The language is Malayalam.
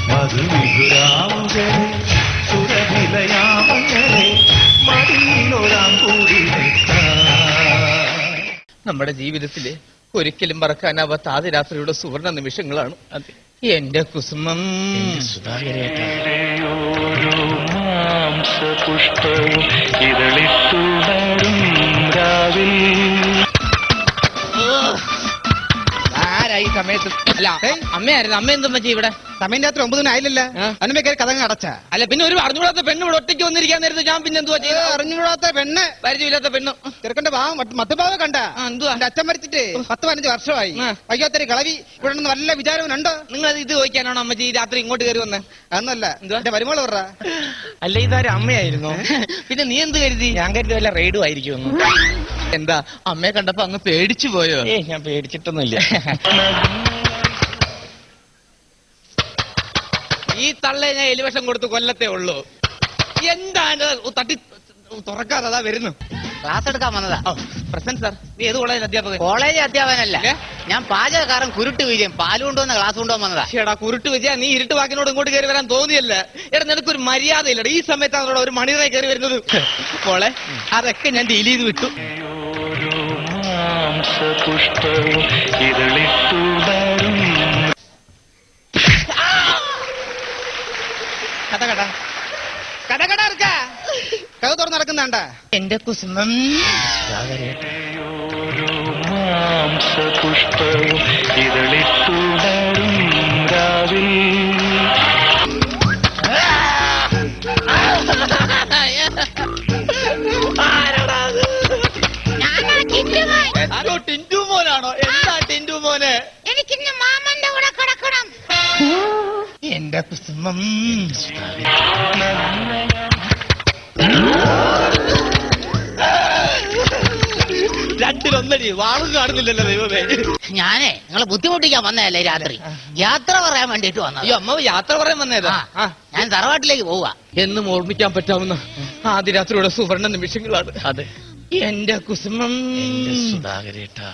മധുവിധുരാവുകളെ സുരഭിലയാമങ്ങളെ മടിയിലൊരാം കൂടി നമ്മുടെ ജീവിതത്തില് ഒരിക്കലും മറക്കാനാവാത്ത ആദ്യ രാത്രിയുടെ സുവർണ നിമിഷങ്ങളാണ് എന്റെ കുസുമം. പുഷ്പവും ഇതളിട്ടുണരും രാവിൽ. ആരായി സമയത്ത്? അല്ല അമ്മയായിരുന്നു. അമ്മ എന്തും പറ്റി ഇവിടെ? സമയം രാത്രി 9 ആയില്ലല്ലോ. അതിനുമ്പേ കയറി കഥ അടച്ച. അല്ല പിന്നെ ഒരു അറിഞ്ഞുകൂടാത്ത പെണ്ണ് ഇവിടെ ഒറ്റയ്ക്ക് വന്നിരിക്കാൻ നേരത്തെ ഞാൻ പിന്നെ എന്തുവാ ചെയ്ത്? അറിഞ്ഞുകൂടാത്ത പെണ്ണ്, പരിചയമില്ലാത്ത പെണ്ണ്. ചെറുക്കന്റെ ഭാവം മത്തുഭാവം കണ്ട. എന്തുവാ? എന്റെ അച്ഛൻ മരിച്ചിട്ട് 10-15 വർഷമായി. വയ്യാത്തൊരു കളവി ഇവിടെ നിന്ന് വല്ല വിചാരവനുണ്ടോ? നിങ്ങൾ ഇത് ചോദിക്കാനാണോ അമ്മച്ചി രാത്രി ഇങ്ങോട്ട് കയറി വന്നേ? അതൊന്നല്ല. എന്റെ വരുമോള് പറ. അല്ല ഇതാരും അമ്മയായിരുന്നു. പിന്നെ നീ എന്ത് കരുതി? ഞാൻ കരുതി വല്ല റെയ്ഡും ആയിരിക്കും. എന്താ അമ്മയെ കണ്ടപ്പോ അങ്ങ് പേടിച്ചു പോയോ? ഞാൻ പേടിച്ചിട്ടൊന്നുമില്ല. ഈ തള്ള ഞാൻ എലിവേഷം കൊടുത്ത് കൊല്ലത്തേ ഉള്ളൂ. എന്താണ് തട്ടി തുറക്കാതെ അതാ വരുന്നു. ക്ലാസ് എടുക്കാൻ വന്നതാ. പ്രസന്റ് സാർ, നീ ഏത് കോളേജ് അധ്യാപകൻ? കോളേജ് അധ്യാപകനല്ല, ഞാൻ പാചകക്കാരൻ കുരുട്ട് വിജയം. പാല് കൊണ്ടുവന്ന ക്ലാസ് കൊണ്ടുപോകാൻ വന്നതാ. ചേടാ കുരുട്ട് വിജയ, നീ ഇരുട്ട് വാക്കിനോട് ഇങ്ങോട്ട് കയറി വരാൻ തോന്നിയല്ല. എടാ നിനക്കൊരു മര്യാദയില്ലടാ. ഈ സമയത്താണ് ഒരു മണിയറായി കയറി വരുന്നത്. മോളെ അതൊക്കെ ഞാൻ ഡീൽ ചെയ്ത് വിട്ടു. പുഷ്പവും ഇതളിട്ടുണരും. കഥ കട കഥ കട ഇറക്ക. കഥ തുറന്ന് നടക്കുന്നാണ്ട. എന്റെ കുസുമം പുഷ്പവും ഇതളിട്ടുണരും രാവിൽ. ടിന്റു മോനാണോ? എന്താ ടിന്റു മോനെ? എനിക്കിന്ന് മാമന്റെ കൂടെ കിടക്കണം. എന്റെ കുസുമം രണ്ടിലൊന്നടി വാളും കാണുന്നില്ലല്ലോ ദൈവമേ. ഞാനേ നിങ്ങളെ ബുദ്ധിമുട്ടിക്കാൻ വന്നതല്ലേ രാത്രി. യാത്ര പറയാൻ വേണ്ടിട്ട് വന്നത്. അയ്യോ അമ്മ യാത്ര പറയാൻ വന്നേതാ? ഞാൻ തറവാട്ടിലേക്ക് പോവാ. എന്നും ഓർമ്മിക്കാൻ പറ്റാവുന്ന ആദ്യ രാത്രിയുടെ സുവർണ നിമിഷങ്ങളാണ്. അതെ എന്റെ കുസുമം. സുധാകരേട്ടാ.